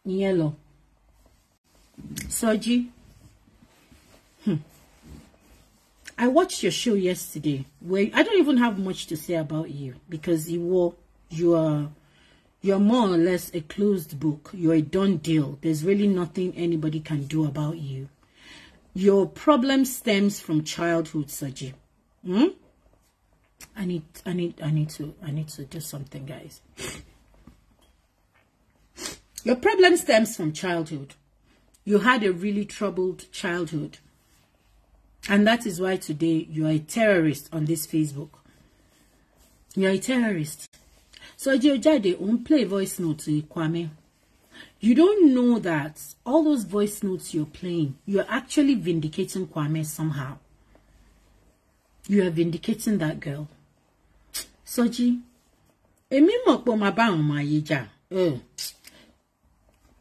Yellow. Soji. I watched your show yesterday where I don't even have much to say about you because you are more or less a closed book. You're a done deal. There's really nothing anybody can do about you. Your problem stems from childhood, Soji. I need to do something, guys. Your problem stems from childhood. You had a really troubled childhood. And that is why today you are a terrorist on this Facebook. You are a terrorist. So Jade won't play voice notes to Kwame. You don't know that all those voice notes you're playing, you're actually vindicating Kwame somehow. You are vindicating that girl. Soji,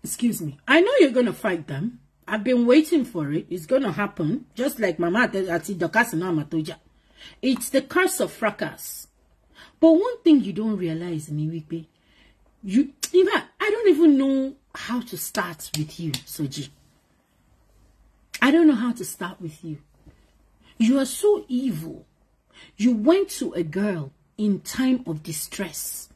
excuse me. I know you're going to fight them. I've been waiting for it. It's going to happen. Just like Mama It's the curse of fracas. But one thing you don't realize, I don't even know how to start with you, Soji. I don't know how to start with you. You are so evil. You went to a girl in time of distress.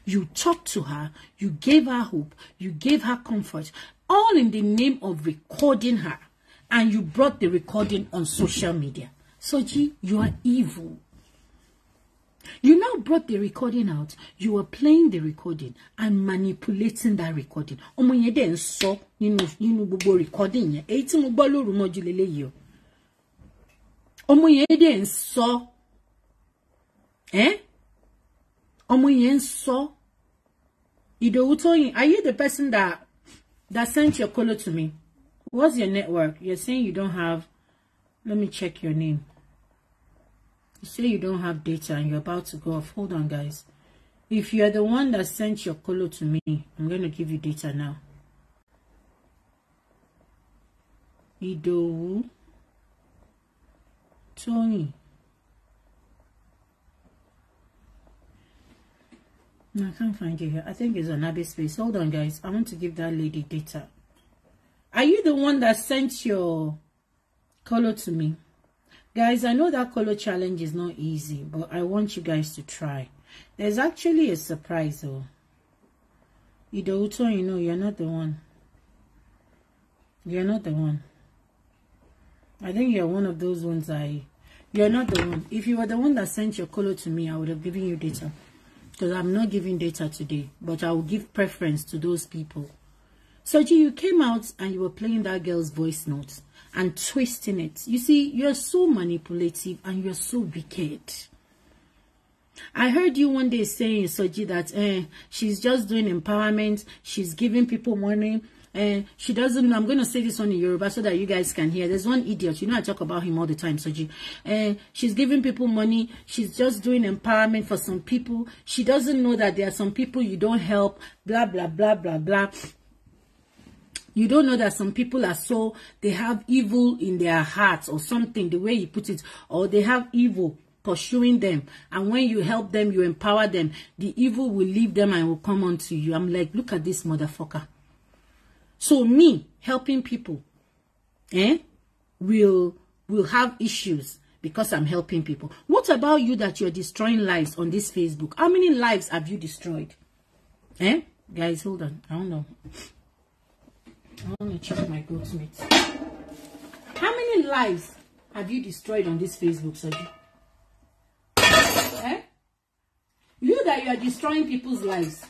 You talked to her, you gave her hope, you gave her comfort, all in the name of recording her. And you brought the recording on social media. Soji, you are evil. You now brought the recording out. You were playing the recording and manipulating that recording. Omoyede so bubo recording ye. Eiti mo gbo loru moju lele yo. Omoyede so. Omoyede so. Are you the person that sent your color to me? What's your network? You're saying you don't have. Let me check your name. You say you don't have data and you're about to go off. Hold on, guys. If you're the one that sent your color to me, I'm going to give you data now. Idowu Tony. No, I can't find you here. I think it's on Abbey space. Hold on, guys. I want to give that lady data. Are you the one that sent your color to me? Guys, I know that color challenge is not easy, but I want you guys to try. There's actually a surprise, though. Idouto, you're not the one. You're not the one. I think you're one of those ones You're not the one. If you were the one that sent your color to me, I would have given you data. Because I'm not giving data today, but I will give preference to those people. Soji, you came out and you were playing that girl's voice notes and twisting it. You see, you're so manipulative and you're so wicked. I heard you one day saying, Soji, that she's just doing empowerment. She's giving people money. She doesn't know. I'm going to say this one in Yoruba so that you guys can hear. There's one idiot. I talk about him all the time, Soji. She's giving people money. She's just doing empowerment for some people. She doesn't know that there are some people you don't help. Blah, blah, blah, blah, blah. You don't know that some people they have evil in their hearts or something, the way you put it, or they have evil pursuing them. And when you help them, you empower them, the evil will leave them and will come onto you. I'm like, look at this motherfucker. So me helping people, will have issues because I'm helping people. What about you that you're destroying lives on this Facebook? How many lives have you destroyed? Guys, hold on. I don't know. I want to check my goat's meat. How many lives have you destroyed on this Facebook, Soji? You that you are destroying people's lives.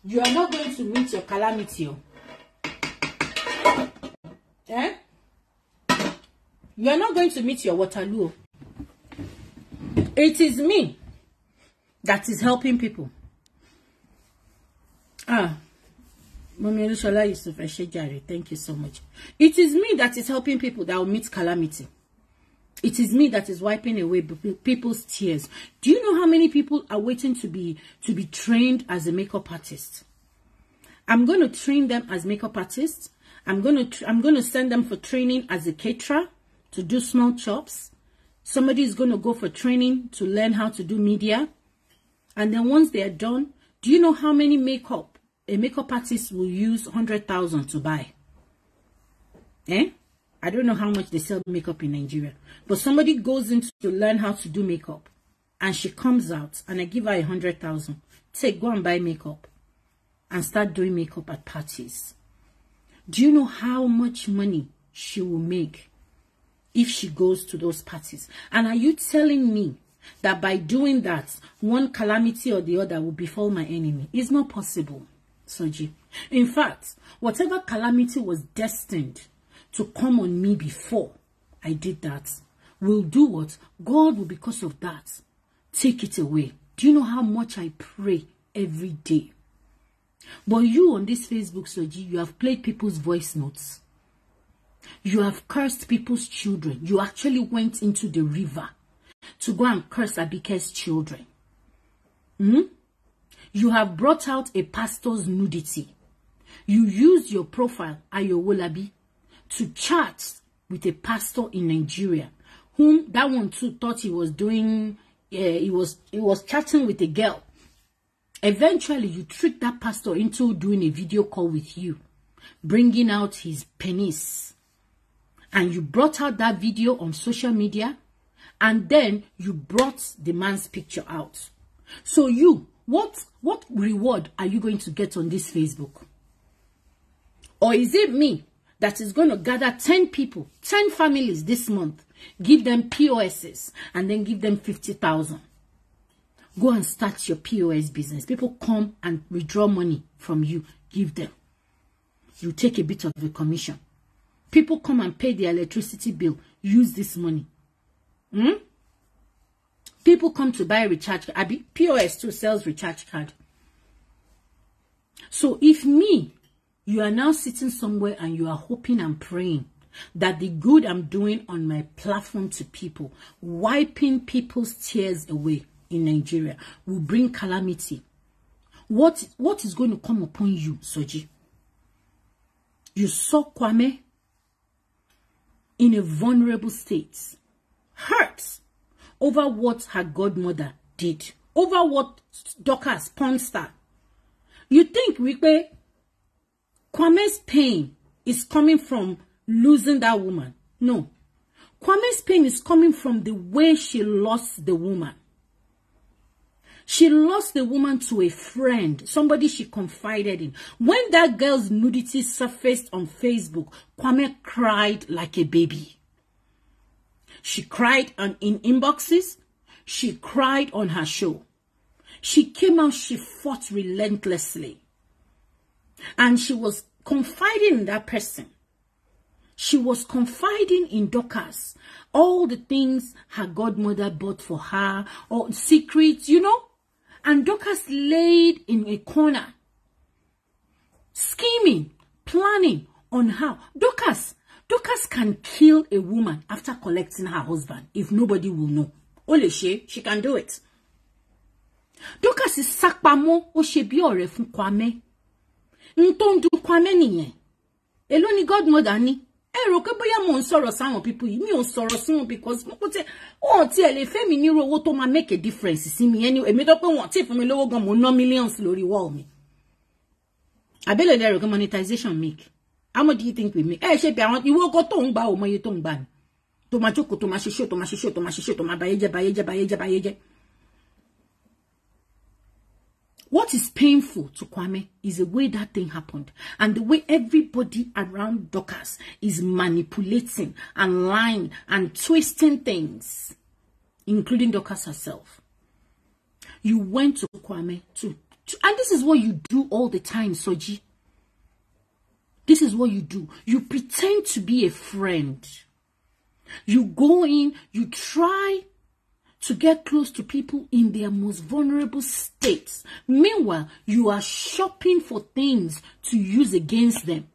You are not going to meet your calamity. You are not going to meet your Waterloo. It is me that is helping people. Mommy Elushola Yusuf Eshejare, thank you so much. It is me that is helping people that will meet calamity. It is me that is wiping away people's tears. Do you know how many people are waiting to be trained as a makeup artist? I'm going to train them as makeup artists. I'm going to send them for training as a caterer to do small chops. Somebody is going to go for training to learn how to do media. And then once they are done, do you know how many makeup a makeup artist will use 100,000 to buy? I don't know how much they sell makeup in Nigeria, but somebody goes in to learn how to do makeup, and she comes out, and I give her 100,000. Say, go and buy makeup and start doing makeup at parties. Do you know how much money she will make if she goes to those parties? And are you telling me that by doing that, one calamity or the other will befall my enemy? It's not possible, Soji. In fact, whatever calamity was destined to come on me before I did that will do what? God will, because of that, take it away. Do you know how much I pray every day? But you on this Facebook, Soji, you have played people's voice notes. You have cursed people's children. You actually went into the river to go and curse Abike's children. You have brought out a pastor's nudity. You used your profile, Ayowolabi, to chat with a pastor in Nigeria, whom that one too thought he was doing. He was chatting with a girl. Eventually, you tricked that pastor into doing a video call with you, bringing out his penis. And you brought out that video on social media, and then you brought the man's picture out. So you, what reward are you going to get on this Facebook? Or is it me that is going to gather 10 people, 10 families this month, give them POSs, and then give them 50,000? Go and start your POS business. People come and withdraw money from you, give them. You take a bit of the commission. People come and pay their electricity bill, use this money. People come to buy a recharge card. Abbey, POS too sells recharge card. So if me, you are now sitting somewhere and you are hoping and praying that the good I'm doing on my platform to people, wiping people's tears away in Nigeria, will bring calamity, what is going to come upon you, Soji? You saw Kwame in a vulnerable state, hurt over what her godmother did, over what Dorcas, porn star. You think, Wikwe, Kwame's pain is coming from losing that woman? No. Kwame's pain is coming from the way she lost the woman. She lost the woman to a friend, somebody she confided in. When that girl's nudity surfaced on Facebook, Kwame cried like a baby. She cried in inboxes. She cried on her show. She came out, she fought relentlessly. And she was confiding in that person. She was confiding in Dorcas. All the things her godmother bought for her, or secrets, you know. And Dorcas laid in a corner, scheming, planning on how. Dorcas can kill a woman after collecting her husband if nobody will know. Ole she can do it. Dorcas is sakpamo o she bi ore fun Kwame. Nton du Kwame niyen. Elo ni godmother ni. Ero ke boya mo nsoro sawon people yi mi o soro si won because mo te won ti e le fe mi ni rowo to ma make a difference si mi anyway emi to pe won ti fun mi lowo gan mo ná millions lórí wall mi. Abele there go monetization make. How much do you think we make? She be awon iwo go to ngba o moye to ngba ni. To ma joko to ma sise to ma sise to ma sise to ma bayeje. What is painful to Kwame is the way that thing happened and the way everybody around Dorcas is manipulating and lying and twisting things, including Dorcas herself. You went to Kwame and this is what you do all the time, Soji. This is what you do. You pretend to be a friend. You go in, you try to get close to people in their most vulnerable states. Meanwhile, you are shopping for things to use against them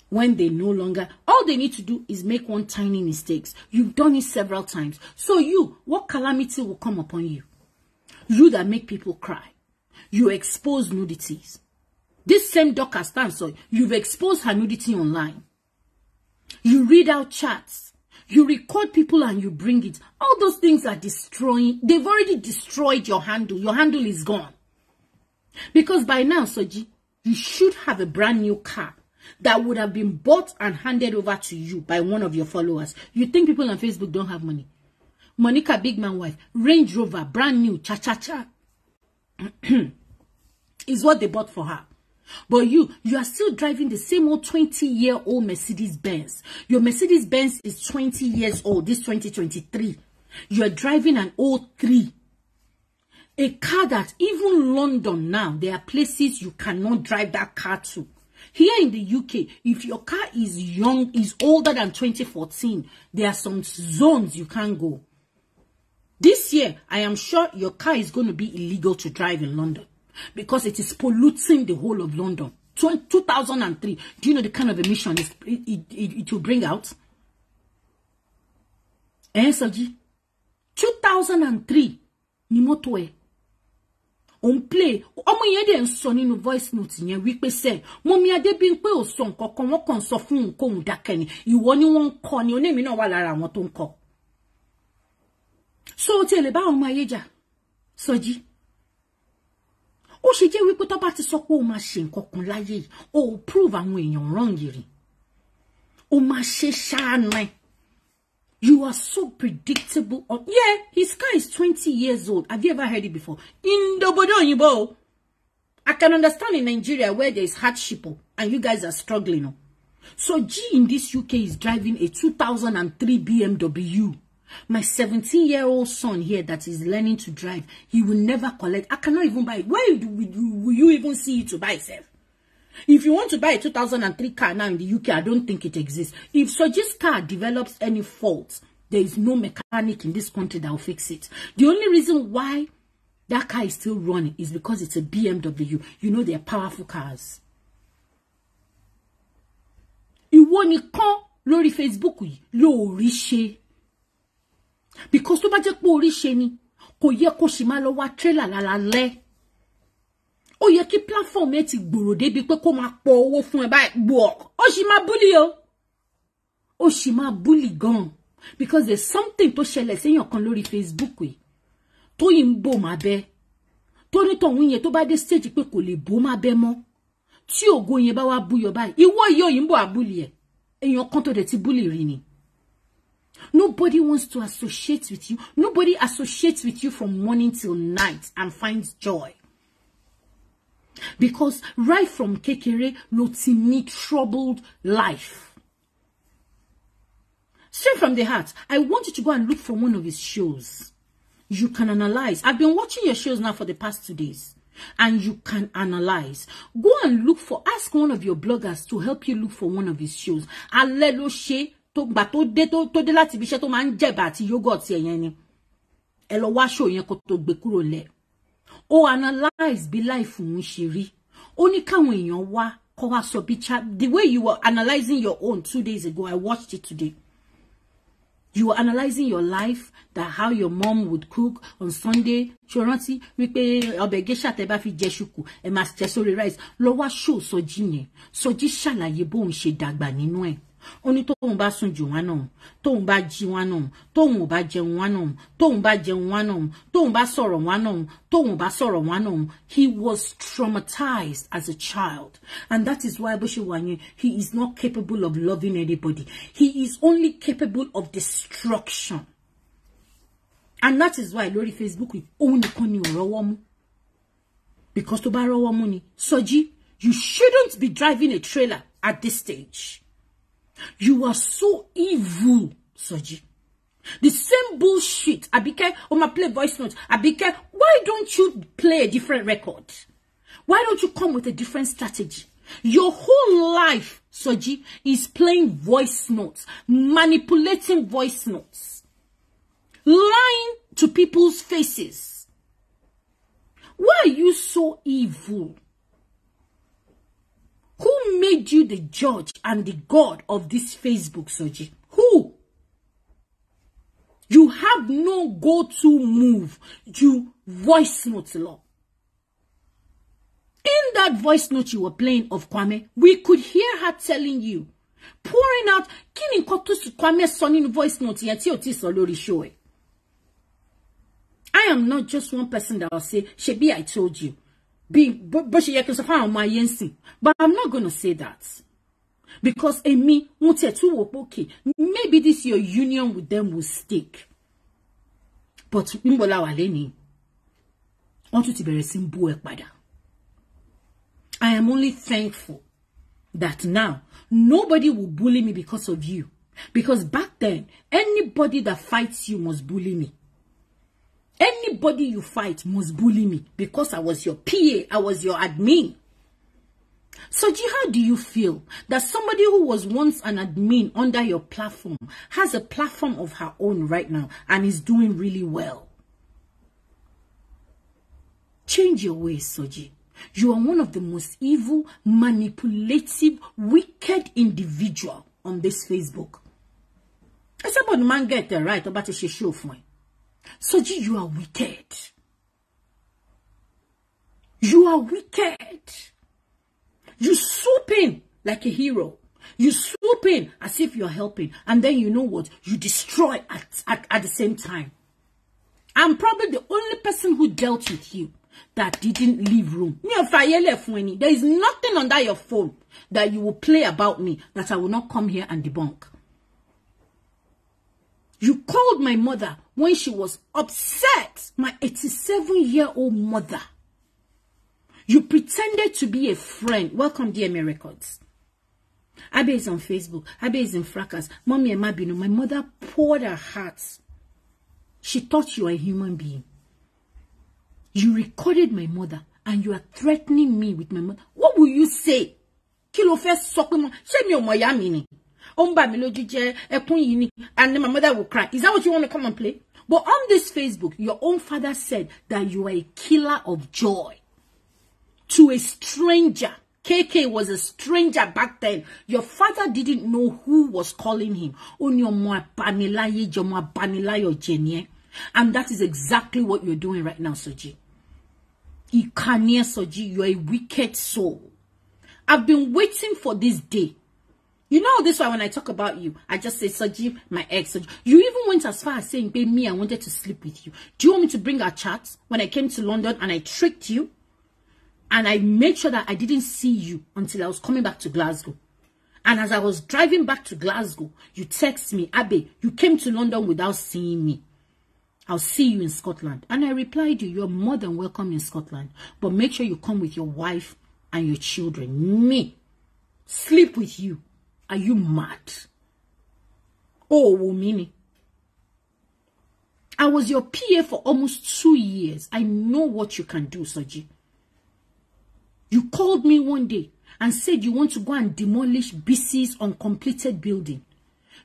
when they no longer, all they need to do is make one tiny mistake. You've done it several times. So what calamity will come upon you? You that make people cry. You expose nudities. This same Dorcas stands, so you've exposed her nudity online. You read out chats. You record people and you bring it. All those things are destroying. They've already destroyed your handle. Your handle is gone. Because by now, Soji, you should have a brand new car that would have been bought and handed over to you by one of your followers. You think people on Facebook don't have money? Monica Big Man wife, Range Rover, brand new, cha-cha-cha, is what they bought for her. But you are still driving the same old 20-year-old Mercedes-Benz. Your Mercedes-Benz is 20 years old, this 2023. You are driving an 03. A car that even London now, there are places you cannot drive that car to. Here in the UK, if your car is young, is older than 2014, there are some zones you can't go. This year, I am sure your car is going to be illegal to drive in London because it is polluting the whole of London. 2003, do you know the kind of emission it will bring out? Soji, 2003, ni moto e. On play, omo yen de nso nínú voice note yen wí pé se, Mummy Adebimpe ò sọ nǹkankan wọ́n kàn sọ fún nǹkan òun dákẹ́ ni, ìwọ ni wọ́n kọ́ ni, onemi náà wà lára àwọn tó ń kọ́. So ti le ba àwọn ayé jà, Soji. Ó ṣe jẹ́ wí pé tó bá ti sọ pé ó máa ṣe nǹkankan láyé, ó prove àwọn èèyàn wrong yìí. Ó máa ṣe ṣáánà. You are so predictable. Yeah, his car is 20 years old. Have you ever heard it before? In Dobodo, I can understand in Nigeria where there is hardship and you guys are struggling. So G in this UK is driving a 2003 BMW. My 17-year-old son here that is learning to drive, he will never collect. I cannot even buy it. Where will you even see it to buy itself? If you want to buy a 2003 car now in the UK, I don't think it exists. If Soji's car develops any fault, there is no mechanic in this country that will fix it. The only reason why that car is still running is because it's a BMW. You know, they're powerful cars. Ìwọ nìkan lórí Facebook yìí ló rí ṣe. Because tó bá jẹ́ pé ó rí ṣe ni, kò yẹ kó ṣì máa lọ wá trailer lálálẹ́. Ó yẹ kí platform ẹ ti gbòòrò débi pé kó máa pọ owó fún ẹ báyìí gbọ́. Ó ṣì máa bully o. Ó ṣì máa bully gan. Because there's something tó ṣẹlẹ̀ séèyàn kan lórí Facebook yìí. Tó yìí ń bò má bẹ́. Tó ní tọ̀hún yẹn tó bá dé stage pé kò lè bò má bẹ́ mọ́. Tí ògo yẹn bá wá búyọ báyìí. Ìwọ yìí ń bọ̀ àbúlì ẹ̀. Èèyàn kan tó dẹ̀ ti bully rí ni. Nobody wants to associate with you. Nobody associates with you from morning till night and finds joy. Because right from Kekere, Lotini troubled life. Straight from the heart, I want you to go and look for one of his shows. You can analyze. I've been watching your shows now for the past 2 days. And you can analyze. Go and look for, ask one of your bloggers to help you look for one of his shows. Alelo she to de láti bí iṣẹ́ tó máa ń jẹ̀bà àti yogurt yẹn ni. Ẹ lọ wá show yẹn kó tó gbé kúrò lẹ̀. Ó analyze bí life ń ṣe rí. Ó ní káwọn èèyàn wá kó wá sọ bí the way you were analyzing your own 2 days ago, I watched it today. You were analyzing your life, that how your mom would cook on Sunday. Choranti, wípé ọbẹ̀ geisha tẹ́ bá fi jẹ ṣùkú, ẹ máa jẹ sórí rice. Lọ wá show Soji yẹn. Soji ṣàlàyé bóun ṣe dàgbà nínú ẹ̀. Ó ní tóun bá sùn jù wá náà, tóun bá jí wá náà, tóun ò bá jẹun wá náà, tóun bá jẹun wá náà, tóun bá sọ̀rọ̀ wá náà, tóun bá sọ̀rọ̀ wá náà. He was traumatized as a child. And that is why he is not capable of loving anybody. He is only capable of destruction. And that is why lórí Facebook we only nìkan ni ò rọ́wọ́ mú. Because tó bá rọ́wọ́ mú ni, Soji, you shouldn't be driving a trailer at this stage. You are so evil, Soji. The same bullshit. Abike, my play voice note. Abike, why don't you play a different record? Why don't you come with a different strategy? Your whole life, Soji, is playing voice notes, manipulating voice notes, lying to people's faces. Why are you so evil? Who made you the judge and the God of this Facebook, Soji? Who? You have no go-to move. You voice note law. In that voice note you were playing of Kwame, we could hear her telling you pouring out kini nkan to Kwame sọ nínú voice note yẹn tí ó ti sọ lórí show ẹ. I am not just one person that will say, Shebi, I told you. But I'm not going to say that. Because maybe this your union with them will stick. But I am only thankful that now nobody will bully me because of you. Because back then, anybody that fights you must bully me. Anybody you fight must bully me because I was your PA, I was your admin. Soji, how do you feel that somebody who was once an admin under your platform has a platform of her own right now and is doing really well? Change your ways, Soji. You are one of the most evil, manipulative, wicked individual on this Facebook. I said, but the man get there right about a show for me. Soji, you are wicked. You are wicked. You swoop in like a hero. You swoop in as if you're helping. And then you know what? You destroy at the same time. I'm probably the only person who dealt with you that didn't leave room. There is nothing under your phone that you will play about me that I will not come here and debunk. You called my mother when she was upset, my 87-year-old mother. You pretended to be a friend. Welcome, DMA Records. Abbey is on Facebook. Abbey is in fracas. Mommy and Mabino, my mother poured her heart. She thought you were a human being. You recorded my mother and you are threatening me with my mother. What will you say? Kilo first sokimo. Say me omoyamini. And then my mother will cry. Is that what you want to come and play? But on this Facebook, your own father said that you are a killer of joy. To a stranger. KK was a stranger back then. Your father didn't know who was calling him. And that is exactly what you're doing right now, Soji. Ikanye Soji, you're a wicked soul. I've been waiting for this day. You know this why when I talk about you, I just say, Soji, my ex. Soji. You even went as far as saying, babe, me, I wanted to sleep with you. Do you want me to bring our chats when I came to London and I tricked you? And I made sure that I didn't see you until I was coming back to Glasgow. And as I was driving back to Glasgow, you text me, Abbey, you came to London without seeing me. I'll see you in Scotland. And I replied you, you're more than welcome in Scotland. But make sure you come with your wife and your children. Me, sleep with you. Are you mad? Oh, Womini. I was your PA for almost 2 years. I know what you can do, Soji. You called me one day and said you want to go and demolish BC's uncompleted building.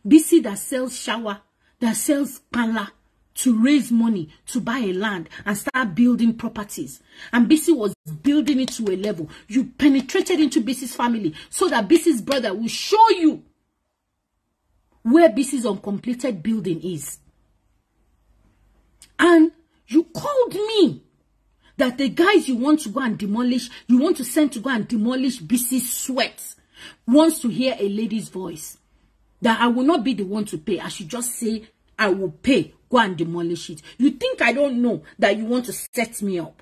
BC that sells shower, that sells panla to raise money to buy a land and start building properties. And BC was building it to a level. You penetrated into BC's family so that BC's brother will show you where BC's uncompleted building is. And you called me that the guys you want to go and demolish, you want to send to go and demolish BC's sweat, wants to hear a lady's voice. That I will not be the one to pay. I should just say, I will pay. Go and demolish it. You think I don't know that you want to set me up?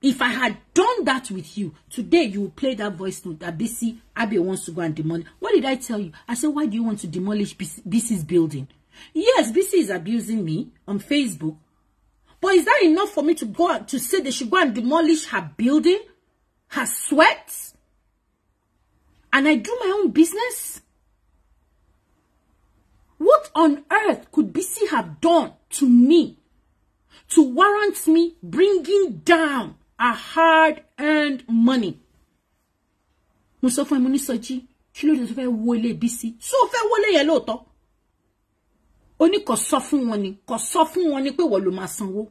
If I had done that with you, today you will play that voice note that BC, Abbey wants to go and demolish. What did I tell you? I said, why do you want to demolish BC's building? Yes, BC is abusing me on Facebook. But is that enough for me to go out to say they should go and demolish her building? Her sweat? And I do my own business? What on earth could BC have done to me to warrant me bringing down a hard-earned money? Musofa money Soji, kilo de fe wole BC. So fe wole ye loto. Oni ko sọ fún wọn ni pé wọ́n ló máa sanwó.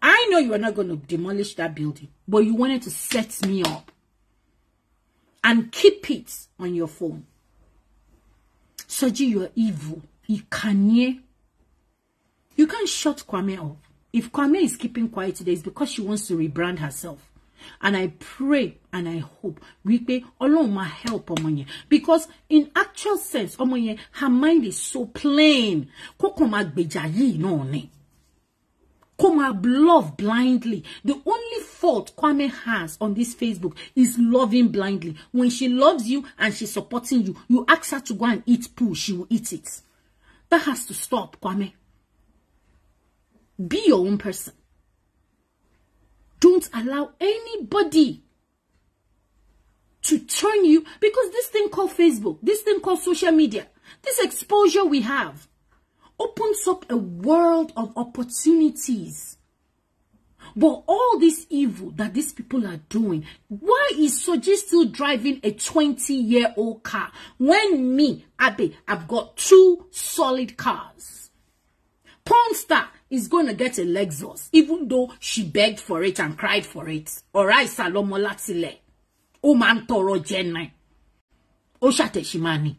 I know you are not going to demolish that building, but you wanted to set me up and keep it on your phone. Soji, you are evil. Ikanye. You can't shut Kwame up. If Kwame is keeping quiet today, it's because she wants to rebrand herself. And I pray and I hope we pay Ọlọ́run ma help ọmọ yẹn, because in actual sense ọmọ yẹn, her mind is so plain. Koko ma gbèjà yìí náà ni. Come up love blindly. The only fault Kwame has on this Facebook is loving blindly. When she loves you and she's supporting you, you ask her to go and eat poo, she will eat it. That has to stop, Kwame. Be your own person. Don't allow anybody to turn you, because this thing called Facebook, this thing called social media, this exposure we have opens up a world of opportunities. But all this evil that these people are doing, why is Soji still driving a 20-year-old car when me, Abbey, I've got 2 solid cars? Porn star is going to get a Lexus, even though she begged for it and cried for it. Alright, Salomo Latile. O man toro jenai. O shate shimani.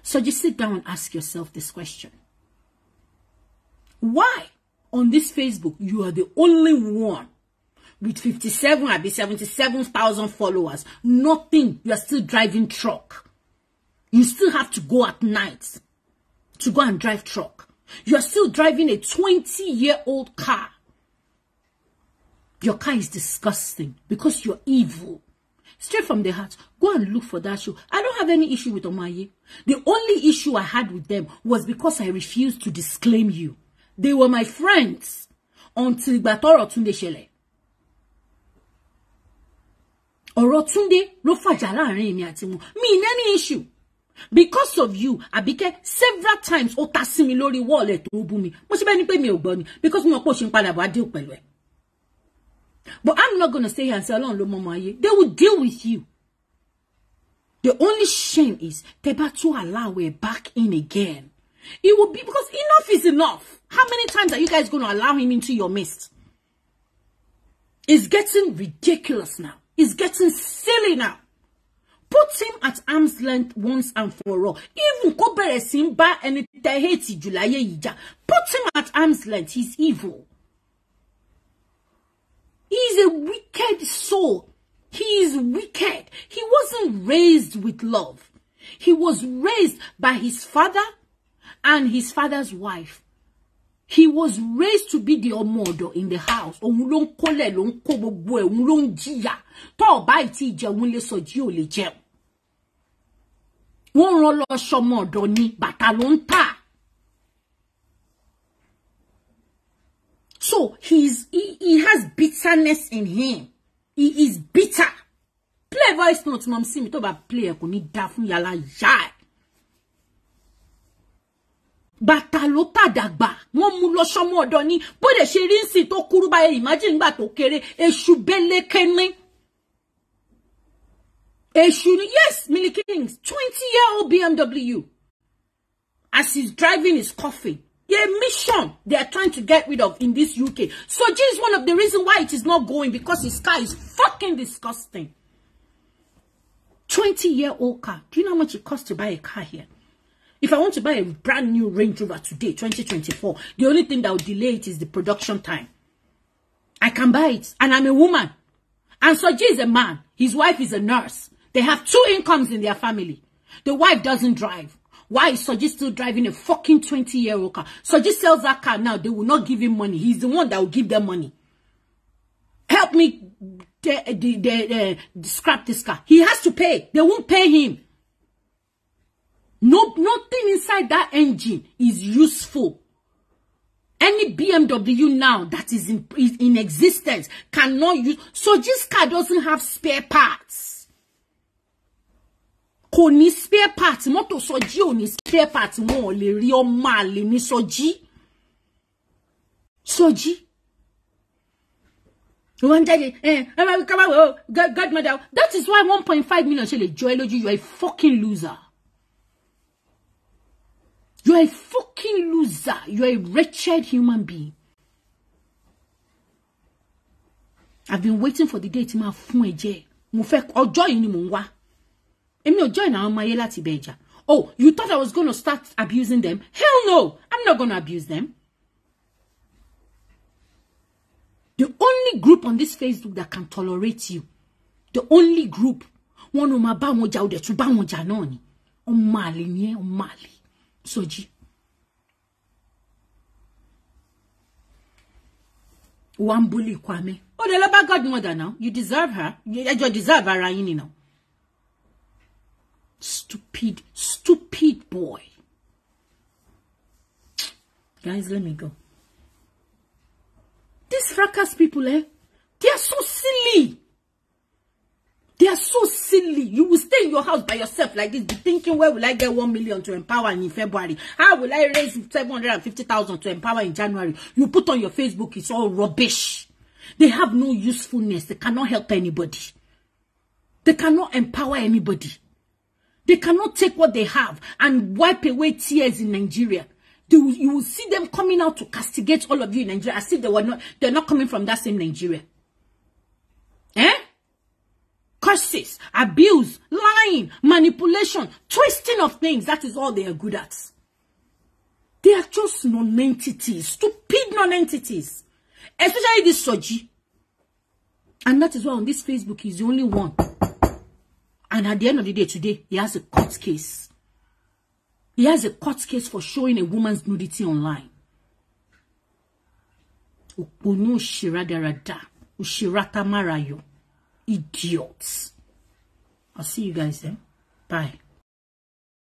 So just sit down and ask yourself this question. Why on this Facebook you are the only one with 77,000 followers? Nothing. You are still driving truck. You still have to go at night to go and drive truck. You are still driving a 20-year-old car. Your car is disgusting because you're evil. Straight from the heart, go and look for that show. I don't have any issue with Omaye. The only issue I had with them was because I refused to disclaim you. They were my friends until Batoro Tunde Shele. Orotunde lo faja láàrin èmi àti wọn. Me in any issue. Because of you, Abike several times ó ta sí mi lórí wall ẹ̀ tó bú mi. Mo ṣe bẹ́ẹ̀ ni pé mi ò gbọ́ ni because mo po ṣe ń padà bọ̀ deal pẹ̀lú ẹ̀. But I'm not going to stay here and say, Ọlọ́run ló mọ ayé. They will deal with you. The only shame is, Teba to allow it back in again. It will be, because enough is enough. How many times are you guys going to allow him into your midst? It's getting ridiculous now. It's getting silly now. Put him at arm's length once and for all. Even Kobere Simba and Teheti Julaye Yija. Put him at arm's length. He's evil. He's a wicked soul. He is wicked. He wasn't raised with love. He was raised by his father and his father's wife. He was raised to be the omodo in the house. Omulon kole lon ko gbogbo e omulon jiya. To ba iti je won le Soji o le je. Won ran lo somodo ni bàtà ló ń tà. So he has bitterness in him. He is bitter. Play voice note, mom. See me to ba play ko ni da fún yàrá ya. Bàtà ló tà dàgbà. Wọ́n mú lọ sọ́mọ ọ̀dọ̀ ni. Bó de ṣe rí nsin tó kúrú báyìí, imagine gbà tó kéré, èṣù belekene. Èṣù ni, yes, Millie Kings, 20-year-old BMW. As he's driving his coffin. A mission they are trying to get rid of in this UK. Soji is one of the reasons why it is not going, because his car is fucking disgusting. 20-year-old car. Do you know how much it costs to buy a car here? If I want to buy a brand new Range Rover today, 2024, the only thing that will delay it is the production time. I can buy it, and I'm a woman. And Soji is a man. His wife is a nurse. They have 2 incomes in their family. The wife doesn't drive. Why is Soji still driving a fucking 20-year-old car? Soji sells that car now. They will not give him money. He's the one that will give them money. Help me scrap this car. He has to pay. They won't pay him. No, nothing inside that engine is useful. Any BMW now that is in existence cannot use. Soji's car doesn't have spare parts. Kò ní spare parts, mọ́tò Soji ò ní spare parts, wọn ò lè rí ọmọ àlè ní Soji. Soji. Godmother. That is why 1.5 million ṣe lè jọ ẹ́ lójú. You are a fucking loser. You are a fucking loser. You are a wretched human being. I've been waiting for the day tí máa fún ẹ jẹ. Mo fẹ́ ọjọ́ yìí ni mò ń wá. Emi o join àwọn ọmọ ayé láti beja. Oh, you thought I was going to start abusing them? Hell no. I'm not going to abuse them. The only only group on this Facebook that can tolerate you. The only group. One of my bamoja de to bamoja noni. Mali nye Mali. Soji. One bully Kwame. Oh, the laba godmother now. You deserve her. You deserve her, Raini now. Stupid boy. Guys, let me go. These fracas people, they are so silly. They are so silly. You will stay in your house by yourself like this, be thinking, where will I get 1 million to empower in February? How will I raise 750,000 to empower in January? You put on your Facebook, it's all rubbish. They have no usefulness. They cannot help anybody. They cannot empower anybody. They cannot take what they have and wipe away tears in Nigeria. You will see them coming out to castigate all of you in Nigeria as if they're not coming from that same Nigeria. Curses, abuse, lying, manipulation, twisting of things. That is all they are good at. They are just non-entities, stupid non-entities. Especially this Soji. And that is why on this Facebook he's the only one. And at the end of the day today, he has a court case. He has a court case for showing a woman's nudity online. Ukunu shiradarada. Ushirata marayo. Idiots. I'll see you guys then. Bye.